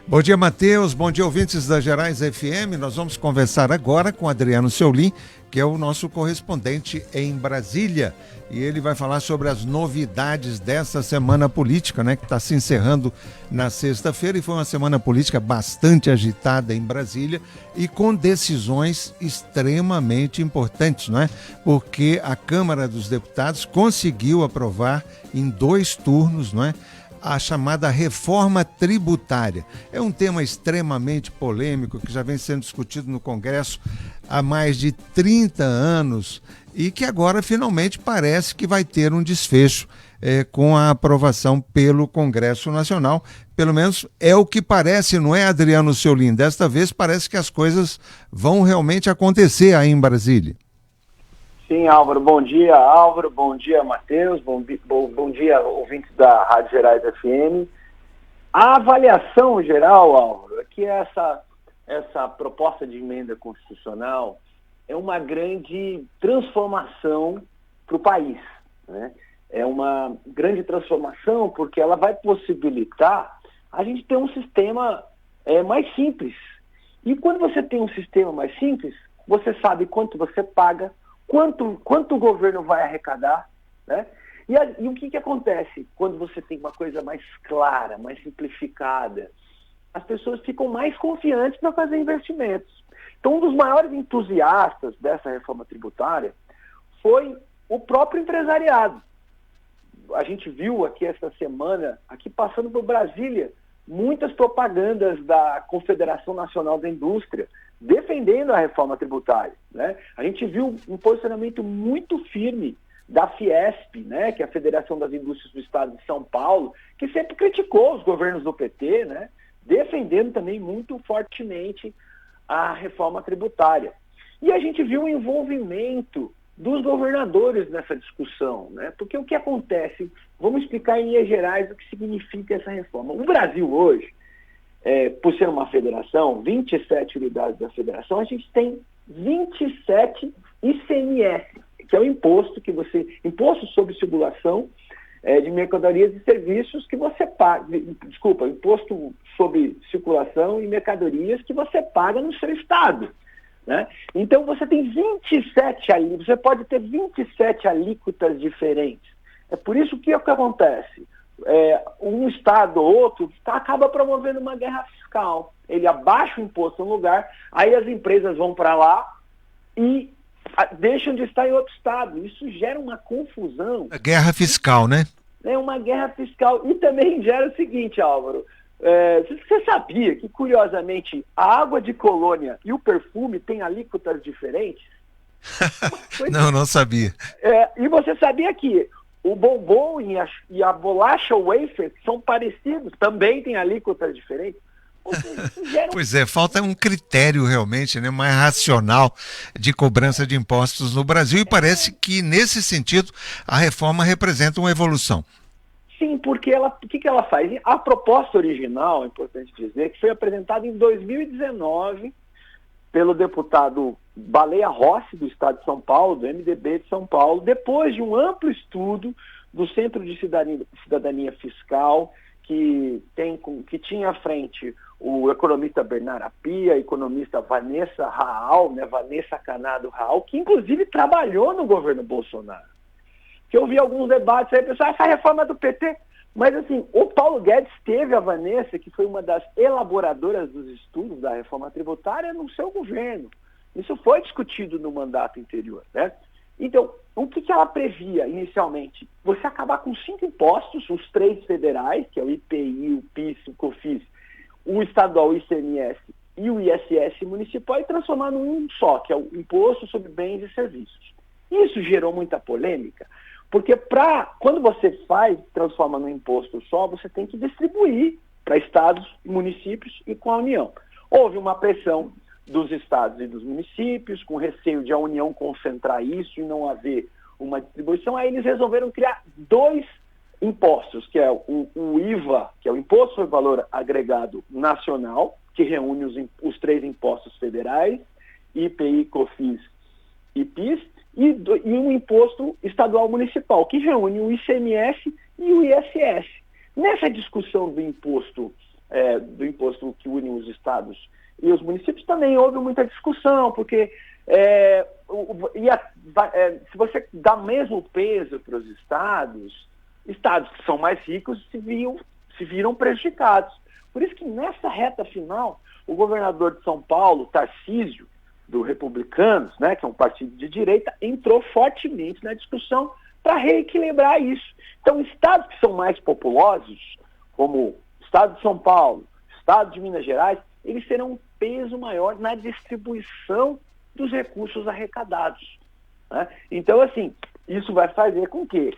Bom dia, Matheus. Bom dia, ouvintes da Gerais FM. Nós vamos conversar agora com Adriano Seulin, que é o nosso correspondente em Brasília. E ele vai falar sobre as novidades dessa semana política, né? Que está se encerrando na sexta-feira, e foi uma semana política bastante agitada em Brasília e com decisões extremamente importantes, não é? Porque a Câmara dos Deputados conseguiu aprovar em 2 turnos, não é? A chamada reforma tributária. É um tema extremamente polêmico que já vem sendo discutido no Congresso há mais de 30 anos e que agora finalmente parece que vai ter um desfecho com a aprovação pelo Congresso Nacional. Pelo menos é o que parece, não é, Adriano Seulin? Desta vez parece que as coisas vão realmente acontecer aí em Brasília. Sim, Álvaro. Bom dia, Álvaro. Bom dia, Matheus. Bom dia, ouvintes da Rádio Gerais FM. A avaliação geral, Álvaro, é que essa proposta de emenda constitucional é uma grande transformação para o país, né? É uma grande transformação porque ela vai possibilitar a gente ter um sistema mais simples. E quando você tem um sistema mais simples, você sabe quanto você paga, quanto o governo vai arrecadar, né? E o que acontece quando você tem uma coisa mais clara, mais simplificada? As pessoas ficam mais confiantes para fazer investimentos. Então, um dos maiores entusiastas dessa reforma tributária foi o próprio empresariado. A gente viu aqui essa semana, aqui passando por Brasília, muitas propagandas da Confederação Nacional da Indústria defendendo a reforma tributária, né? A gente viu um posicionamento muito firme da Fiesp, né, que é a Federação das Indústrias do Estado de São Paulo, que sempre criticou os governos do PT, né, defendendo também muito fortemente a reforma tributária. E a gente viu o envolvimento dos governadores nessa discussão, né? Porque o que acontece, vamos explicar em linhas gerais o que significa essa reforma. O Brasil hoje, por ser uma federação, 27 unidades da federação, a gente tem 27 ICMS, que é o imposto sobre circulação de mercadorias e serviços que você paga, imposto sobre circulação e mercadorias que você paga no seu estado, né? Então você tem 27 alíquotas, você pode ter 27 alíquotas diferentes. É por isso que o que acontece? Um estado ou outro acaba promovendo uma guerra fiscal. Ele abaixa o imposto no lugar, aí as empresas vão para lá e deixam de estar em outro estado. Isso gera uma confusão. A guerra fiscal, né? É uma guerra fiscal. E também gera o seguinte, Álvaro, você sabia que, curiosamente, a água de colônia e o perfume têm alíquotas diferentes? Não sabia. E você sabia que o bombom e a bolacha wafer são parecidos, também têm alíquotas diferentes? Pois é, falta um critério realmente, né, mais racional de cobrança de impostos no Brasil, e parece que, nesse sentido, a reforma representa uma evolução. Sim, porque o que ela faz? A proposta original, é importante dizer, que foi apresentada em 2019 pelo deputado Baleia Rossi, do Estado de São Paulo, do MDB de São Paulo, depois de um amplo estudo do Centro de Cidadania Fiscal, que tinha à frente o economista Bernardo Apia, a economista Vanessa Raal, né, Vanessa Canado Raal, que inclusive trabalhou no governo Bolsonaro. Que eu vi alguns debates aí, pessoal, essa reforma do PT. Mas assim, o Paulo Guedes teve a Vanessa, que foi uma das elaboradoras dos estudos da reforma tributária, no seu governo. Isso foi discutido no mandato anterior, né? Então, o que ela previa inicialmente? Você acabar com 5 impostos, os 3 federais, que é o IPI, o PIS, o COFINS, o estadual, o ICMS e o ISS municipal, e transformar num só, que é o Imposto sobre Bens e Serviços. Isso gerou muita polêmica, porque quando você transforma num imposto só, você tem que distribuir para estados, municípios e com a União. Houve uma pressão dos estados e dos municípios, com receio de a União concentrar isso e não haver uma distribuição. Aí eles resolveram criar 2 impostos, que é o IVA, que é o Imposto sobre Valor Agregado Nacional, que reúne os 3 impostos federais, IPI, COFINS e PIS, e um imposto estadual municipal, que reúne o ICMS e o ISS. Nessa discussão do imposto do imposto que une os estados e os municípios, também houve muita discussão, porque se você dá mesmo peso para os estados que são mais ricos se viram prejudicados. Por isso que nessa reta final, o governador de São Paulo, Tarcísio, do Republicanos, né, que é um partido de direita, entrou fortemente na discussão para reequilibrar isso. Então, estados que são mais populosos, como o estado de São Paulo, o estado de Minas Gerais, eles terão um peso maior na distribuição dos recursos arrecadados, né? Então, assim, isso vai fazer com que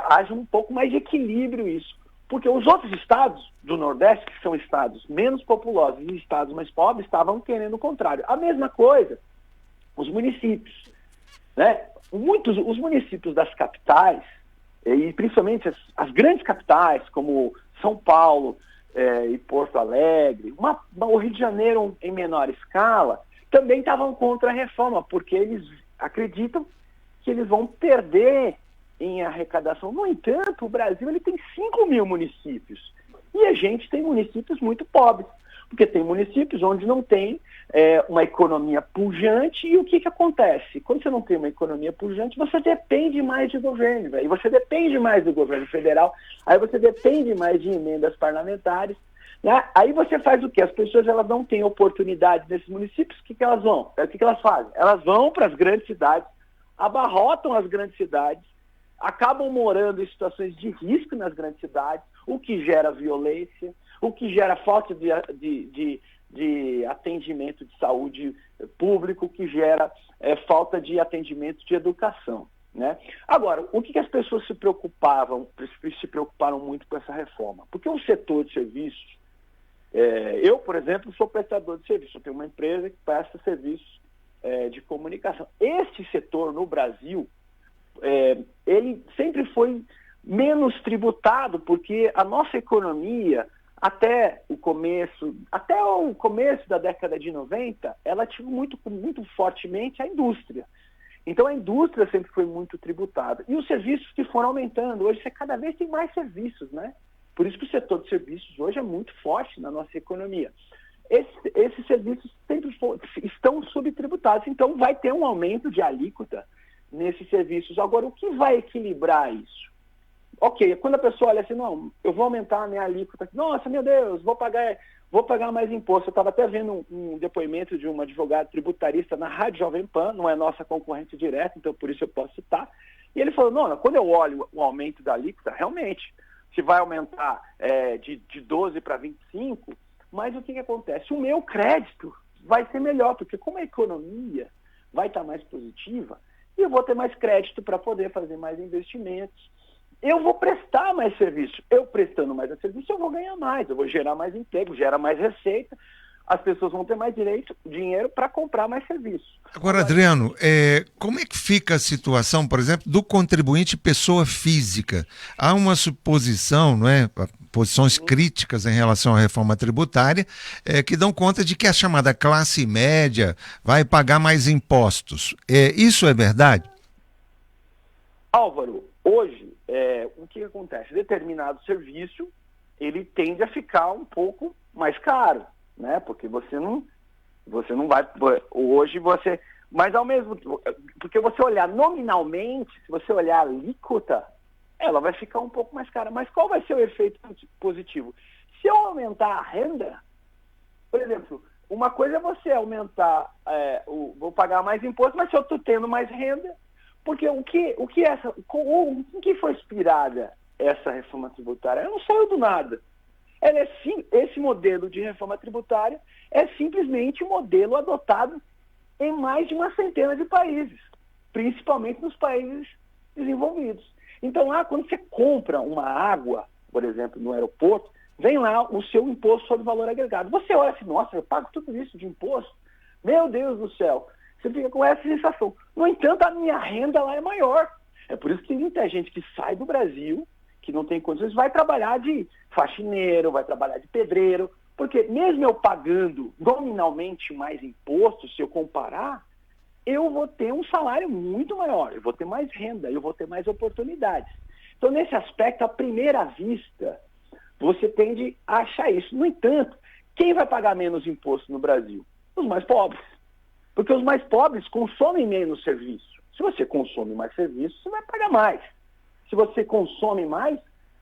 haja um pouco mais de equilíbrio isso. Porque os outros estados do Nordeste, que são estados menos populosos e estados mais pobres, estavam querendo o contrário. A mesma coisa, os municípios, né? Os municípios das capitais, e principalmente as grandes capitais, como São Paulo e Porto Alegre, o Rio de Janeiro em menor escala, também estavam contra a reforma, porque eles acreditam que eles vão perder em arrecadação. No entanto, o Brasil ele tem 5 mil municípios e a gente tem municípios muito pobres, porque tem municípios onde não tem uma economia pujante. E o que acontece? Quando você não tem uma economia pujante, você depende mais de governo, e você depende mais do governo federal, aí você depende mais de emendas parlamentares, né? Aí você faz o quê? As pessoas elas não têm oportunidade nesses municípios, o que elas vão? O que elas fazem? Elas vão para as grandes cidades, abarrotam as grandes cidades, acabam morando em situações de risco nas grandes cidades, o que gera violência, o que gera falta de atendimento de saúde público, o que gera falta de atendimento de educação, né? Agora, o que as pessoas se preocuparam muito com essa reforma? Porque o setor de serviços, eu, por exemplo, sou prestador de serviço, eu tenho uma empresa que presta serviços de comunicação. Este setor no Brasil, ele sempre foi menos tributado, porque a nossa economia, até o começo da década de 90, ela tinha muito fortemente a indústria. Então a indústria sempre foi muito tributada. E os serviços que foram aumentando, hoje você cada vez tem mais serviços, né? Por isso que o setor de serviços hoje é muito forte na nossa economia. Esses serviços sempre estão subtributados, então vai ter um aumento de alíquota nesses serviços. Agora, o que vai equilibrar isso? Ok, quando a pessoa olha assim, não, eu vou aumentar a minha alíquota, nossa, meu Deus, vou pagar mais imposto. Eu estava até vendo um depoimento de um advogado tributarista na Rádio Jovem Pan, não é nossa concorrente direta, então por isso eu posso citar, e ele falou, não, quando eu olho o aumento da alíquota, realmente, se vai aumentar de 12 para 25, mas o que acontece? O meu crédito vai ser melhor, porque como a economia vai estar mais positiva, eu vou ter mais crédito para poder fazer mais investimentos, eu vou prestar mais serviço. Eu prestando mais serviço, eu vou ganhar mais, eu vou gerar mais emprego, gera mais receita, as pessoas vão ter mais dinheiro para comprar mais serviços. Agora, Adriano, como é que fica a situação, por exemplo, do contribuinte pessoa física? Há uma suposição, não é? Posições críticas em relação à reforma tributária, que dão conta de que a chamada classe média vai pagar mais impostos. Isso é verdade? Álvaro, hoje, o que acontece? Determinado serviço, ele tende a ficar um pouco mais caro, né? Porque você não vai... Hoje você... Mas ao mesmo tempo, porque você olhar nominalmente, se você olhar a alíquota, ela vai ficar um pouco mais cara. Mas qual vai ser o efeito positivo? Se eu aumentar a renda, por exemplo, uma coisa é você aumentar, vou pagar mais imposto, mas se eu estou tendo mais renda, porque em que foi inspirada essa reforma tributária? Ela não saiu do nada. Esse modelo de reforma tributária é simplesmente um modelo adotado em mais de uma centena de países, principalmente nos países desenvolvidos. Então, lá, quando você compra uma água, por exemplo, no aeroporto, vem lá o seu imposto sobre valor agregado. Você olha assim, nossa, eu pago tudo isso de imposto? Meu Deus do céu! Você fica com essa sensação. No entanto, a minha renda lá é maior. É por isso que tem muita gente que sai do Brasil, que não tem condições, vai trabalhar de faxineiro, vai trabalhar de pedreiro, porque mesmo eu pagando nominalmente mais imposto, se eu comparar, eu vou ter um salário muito maior, eu vou ter mais renda, eu vou ter mais oportunidades. Então, nesse aspecto, à primeira vista, Você tende a achar isso. No entanto, quem vai pagar menos imposto no Brasil? Os mais pobres. Porque os mais pobres consomem menos serviço. Se você consome mais serviço, você vai pagar mais. Se você consome mais,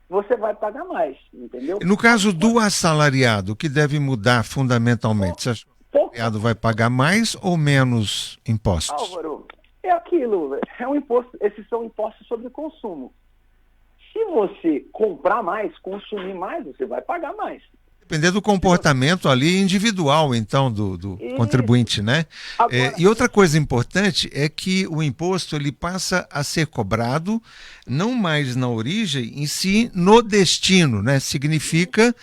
você vai pagar mais, entendeu? No caso do assalariado, o que deve mudar fundamentalmente? Você acha que o assalariado vai pagar mais ou menos impostos? Álvaro, é aquilo, é um imposto, esses são impostos sobre o consumo. Se você comprar mais, consumir mais, você vai pagar mais. Depender do comportamento ali individual, então, do contribuinte, né? Agora, E outra coisa importante é que o imposto ele passa a ser cobrado não mais na origem, em si no destino, né? Significa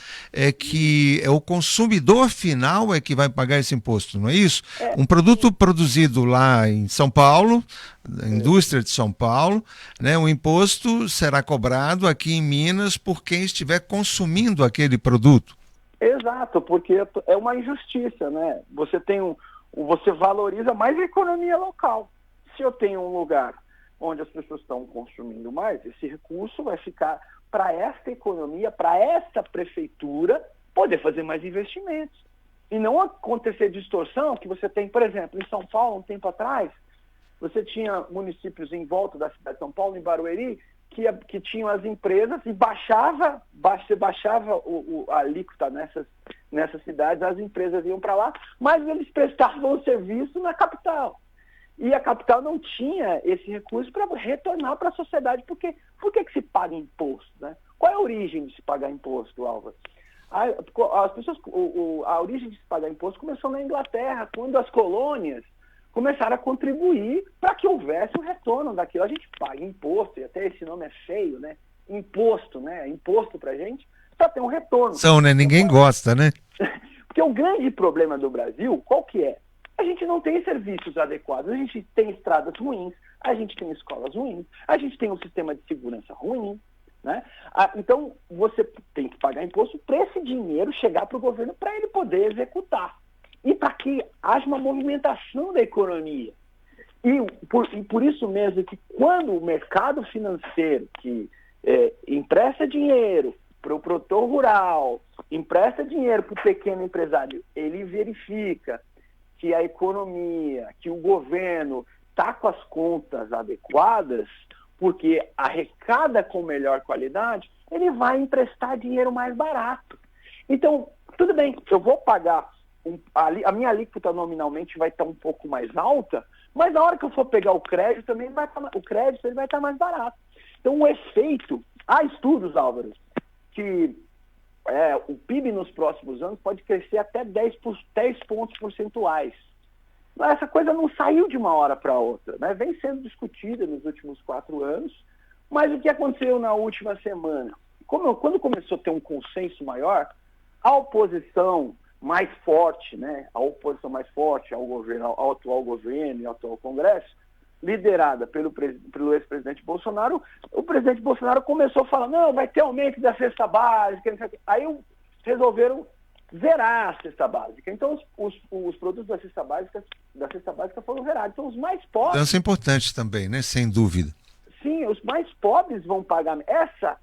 que é o consumidor final é que vai pagar esse imposto, não é isso? Um produto produzido lá em São Paulo, da indústria de São Paulo, né? O imposto será cobrado aqui em Minas por quem estiver consumindo aquele produto. Exato, porque é uma injustiça, né? Você valoriza mais a economia local. Se eu tenho um lugar onde as pessoas estão consumindo mais, esse recurso vai ficar para esta economia, para esta prefeitura poder fazer mais investimentos. E não acontecer distorção que você tem, por exemplo, em São Paulo, um tempo atrás, você tinha municípios em volta da cidade de São Paulo, em Barueri, que tinham as empresas e você baixava a alíquota nessas cidades, as empresas iam para lá, mas eles prestavam o serviço na capital. E a capital não tinha esse recurso para retornar para a sociedade. Por que se paga imposto? Né? Qual é a origem de se pagar imposto, Álvaro? A origem de se pagar imposto começou na Inglaterra, quando as colônias começaram a contribuir para que houvesse o retorno daquilo. A gente paga imposto, e até esse nome é feio, né? Imposto, né? Imposto para a gente, para ter um retorno. Né? Ninguém gosta, né? Porque o grande problema do Brasil, qual que é? A gente não tem serviços adequados, a gente tem estradas ruins, a gente tem escolas ruins, a gente tem um sistema de segurança ruim, né? Então, você tem que pagar imposto para esse dinheiro chegar para o governo para ele poder executar. E para que haja uma movimentação da economia. E por isso mesmo que quando o mercado financeiro que empresta dinheiro para o produtor rural, empresta dinheiro para o pequeno empresário, ele verifica que a economia, que o governo está com as contas adequadas, porque arrecada com melhor qualidade, ele vai emprestar dinheiro mais barato. Então, tudo bem, eu vou pagar a minha alíquota nominalmente vai estar um pouco mais alta, mas na hora que eu for pegar o crédito também vai estar mais barato. Então o efeito, há estudos, Álvaro, que o PIB nos próximos anos pode crescer até 10 pontos percentuais. Essa coisa não saiu de uma hora para outra, né? Vem sendo discutida nos últimos 4 anos, mas o que aconteceu na última semana? Quando começou a ter um consenso maior, a oposição mais forte, né? A oposição mais forte ao governo, ao atual governo e ao atual Congresso, liderada pelo ex-presidente Bolsonaro, o presidente Bolsonaro começou a falar, não, vai ter aumento da cesta básica, aí resolveram zerar a cesta básica. Então os produtos da cesta básica foram zerados. Então os mais pobres... Mudança importante também, né? Sem dúvida. Sim, os mais pobres vão pagar.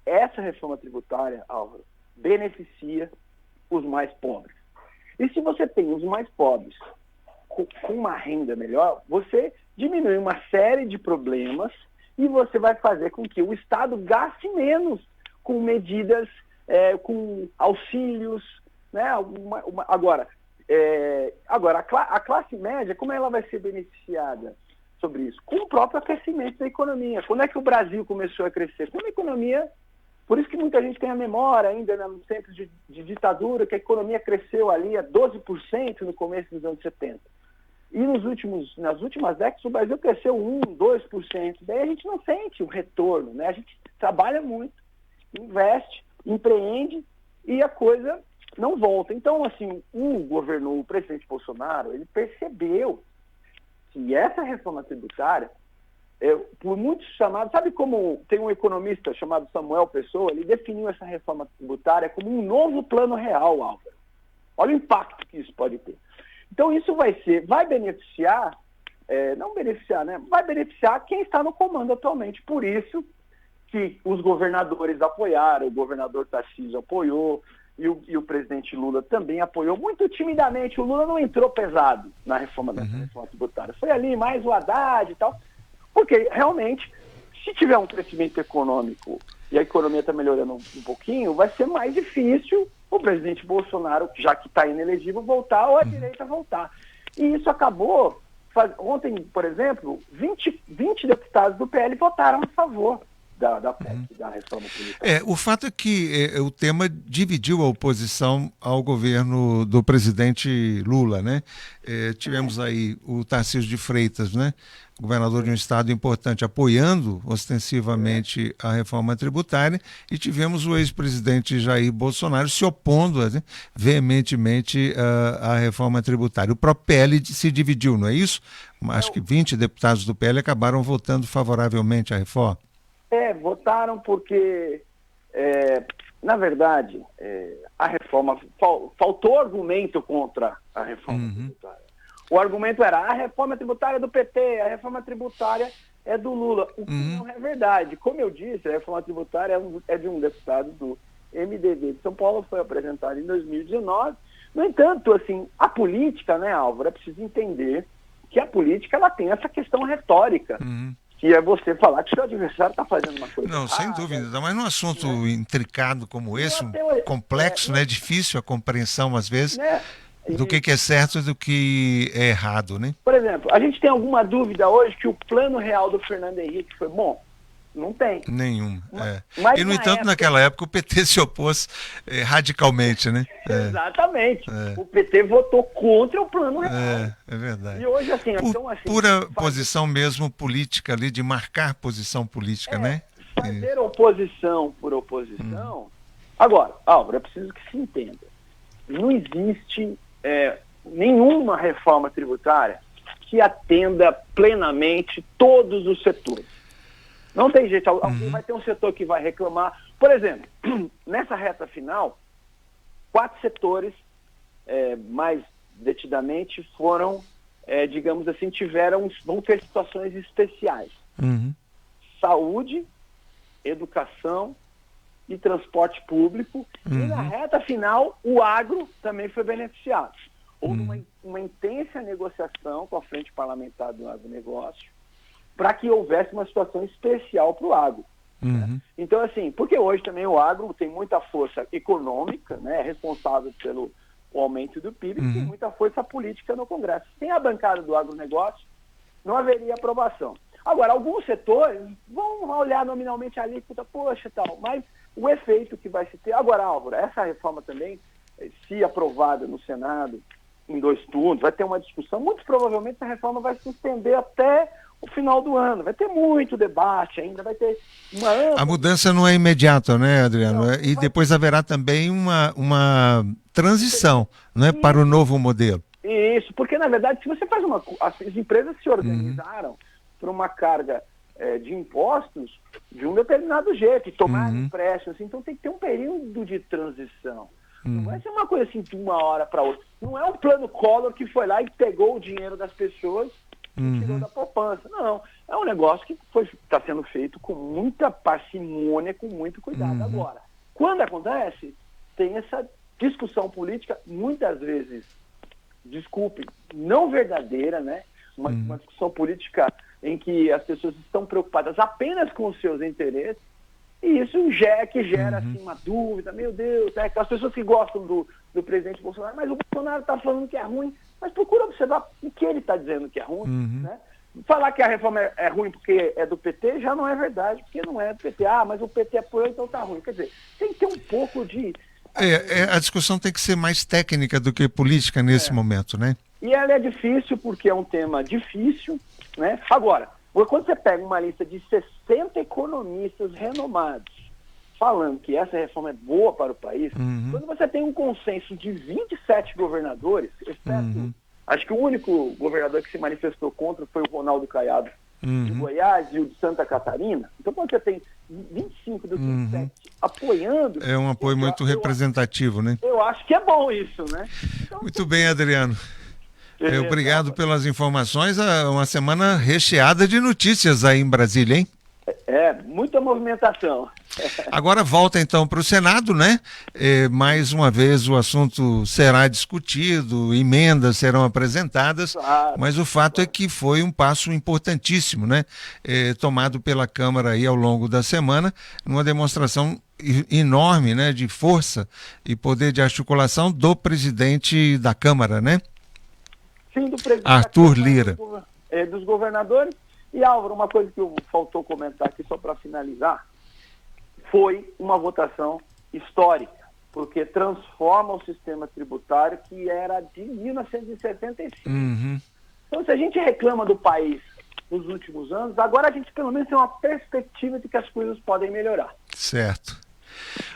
Essa reforma tributária, Álvaro, beneficia os mais pobres. E se você tem os mais pobres com uma renda melhor, você diminui uma série de problemas e você vai fazer com que o Estado gaste menos com medidas, com auxílios, né? Agora, a classe média, como ela vai ser beneficiada sobre isso? Com o próprio aquecimento da economia. Quando é que o Brasil começou a crescer? Quando a economia... Por isso que muita gente tem a memória ainda, né, nos tempos de ditadura, que a economia cresceu ali a 12% no começo dos anos 70. E nas últimas décadas o Brasil cresceu 1%, 2%. Daí a gente não sente o retorno, né? A gente trabalha muito, investe, empreende e a coisa não volta. Então, assim, o presidente Bolsonaro, ele percebeu que essa reforma tributária, por muitos chamados, sabe como tem um economista chamado Samuel Pessoa, ele definiu essa reforma tributária como um novo plano real, Álvaro. Olha o impacto que isso pode ter. Então isso vai beneficiar, não beneficiar, né? Vai beneficiar quem está no comando atualmente. Por isso que os governadores apoiaram, o governador Tarcísio apoiou, e o presidente Lula também apoiou, muito timidamente. O Lula não entrou pesado na reforma tributária. Foi ali mais o Haddad e tal, porque realmente, se tiver um crescimento econômico e a economia está melhorando um pouquinho, vai ser mais difícil o presidente Bolsonaro, já que está inelegível, voltar ou a direita voltar. E isso acabou. Ontem, por exemplo, 20 deputados do PL votaram a favor da PEC, da reforma tributária. O fato é que o tema dividiu a oposição ao governo do presidente Lula, né? Tivemos aí o Tarcísio de Freitas, né? Governador de um estado importante, apoiando ostensivamente a reforma tributária, e tivemos o ex-presidente Jair Bolsonaro se opondo, né, veementemente à reforma tributária. O próprio PL se dividiu, não é isso? Acho que 20 deputados do PL acabaram votando favoravelmente à reforma. Votaram porque, na verdade, a reforma, faltou argumento contra a reforma tributária. O argumento era, a reforma tributária é do PT, a reforma tributária é do Lula, o que não é verdade. Como eu disse, a reforma tributária é de um deputado do MDB de São Paulo, foi apresentada em 2019. No entanto, assim, a política, né, Álvaro, é preciso entender que a política ela tem essa questão retórica. Que é você falar que seu adversário está fazendo uma coisa. Não, sem dúvida, mas num assunto intricado como esse, complexo, né, difícil a compreensão às vezes, do que é certo e do que é errado, né? Por exemplo, a gente tem alguma dúvida hoje que o plano real do Fernando Henrique foi bom? Não tem. Nenhum. E, no entanto, naquela época, o PT se opôs radicalmente, né? Exatamente. O PT votou contra o plano real. É verdade. E hoje, assim... Pura posição mesmo política ali, de marcar posição política, né? Fazer oposição por oposição... Agora, Álvaro, é preciso que se entenda. Não existe nenhuma reforma tributária que atenda plenamente todos os setores. Não tem jeito, vai ter um setor que vai reclamar. Por exemplo, nessa reta final, 4 setores, mais detidamente, foram, digamos assim, vão ter situações especiais. Saúde, educação e transporte público. E na reta final, o agro também foi beneficiado. Houve uma intensa negociação com a Frente Parlamentar do Agronegócio, para que houvesse uma situação especial para o agro. Né? Então, assim, porque hoje também o agro tem muita força econômica, né, é responsável pelo aumento do PIB, e tem muita força política no Congresso. Sem a bancada do agronegócio, não haveria aprovação. Agora, alguns setores vão olhar nominalmente a alíquota, poxa e tal, mas o efeito que vai se ter... Agora, Álvaro, essa reforma também, se aprovada no Senado em 2 turnos, vai ter uma discussão, muito provavelmente essa reforma vai se estender até o final do ano. Vai ter muito debate ainda, vai ter uma ampla... A mudança não é imediata, né, Adriano? Não, e depois haverá também uma transição, não é, para o novo modelo. Isso, porque na verdade, se você faz as empresas se organizaram para uma carga de impostos de um determinado jeito, e tomar empréstimos, assim, então tem que ter um período de transição. Não vai ser uma coisa assim de uma hora para outra. Não é um plano Collor que foi lá e pegou o dinheiro das pessoas e tirou da poupança. Não, é um negócio que está sendo feito com muita parcimônia, com muito cuidado. Agora, quando acontece, tem essa discussão política, muitas vezes, desculpe, não verdadeira, né? Uma discussão política em que as pessoas estão preocupadas apenas com os seus interesses, e isso gera assim, uma dúvida, meu Deus, as pessoas que gostam do presidente Bolsonaro, mas o Bolsonaro está falando que é ruim, mas procura observar o que ele está dizendo que é ruim, né? Falar que a reforma é ruim porque é do PT já não é verdade, porque não é do PT. Mas o PT apoiou, então tá ruim. Quer dizer, tem que ter um pouco de... a discussão tem que ser mais técnica do que política nesse momento, né? E ela é difícil porque é um tema difícil, né? Agora, quando você pega uma lista de 60 economistas renomados falando que essa reforma é boa para o país, quando você tem um consenso de 27 governadores, exceto, acho que o único governador que se manifestou contra foi o Ronaldo Caiado de Goiás e o de Santa Catarina. Então, quando você tem 25 dos 27 apoiando... É um apoio muito representativo, né? Eu acho que é bom isso, né? Então, muito bem, Adriano. Obrigado pelas informações. Uma semana recheada de notícias aí em Brasília, hein? Muita movimentação. Agora volta então para o Senado, né? Mais uma vez o assunto será discutido, emendas serão apresentadas, Claro, mas o fato é que foi um passo importantíssimo, né? Tomado pela Câmara aí ao longo da semana, numa demonstração enorme, né? De força e poder de articulação do presidente da Câmara, né? Sim, do presidente Arthur Lira. Dos governadores. E, Álvaro, uma coisa que faltou comentar aqui, só para finalizar, foi uma votação histórica, porque transforma o sistema tributário que era de 1975. Uhum. Então, se a gente reclama do país nos últimos anos, agora a gente pelo menos tem uma perspectiva de que as coisas podem melhorar. Certo.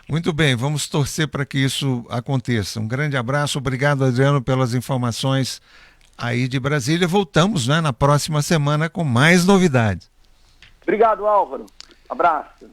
Muito bem, vamos torcer para que isso aconteça. Um grande abraço, obrigado, Adriano, pelas informações aí de Brasília. Voltamos, né, na próxima semana com mais novidades. Obrigado, Álvaro. Abraço.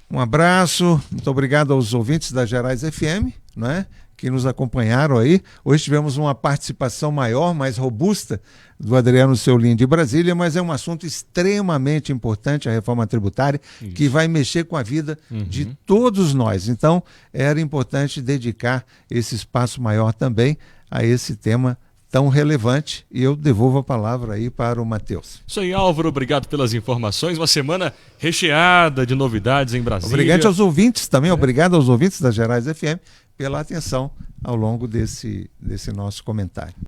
Um abraço, muito obrigado aos ouvintes da Gerais FM, né, que nos acompanharam aí. Hoje tivemos uma participação maior, mais robusta, do Adriano Seulin de Brasília, mas é um assunto extremamente importante, a reforma tributária, que vai mexer com a vida de todos nós. Então, era importante dedicar esse espaço maior também a esse tema tão relevante, e eu devolvo a palavra aí para o Matheus. Isso aí, Álvaro, obrigado pelas informações, uma semana recheada de novidades em Brasília. Obrigado aos ouvintes também, obrigado aos ouvintes da Gerais FM pela atenção ao longo desse nosso comentário.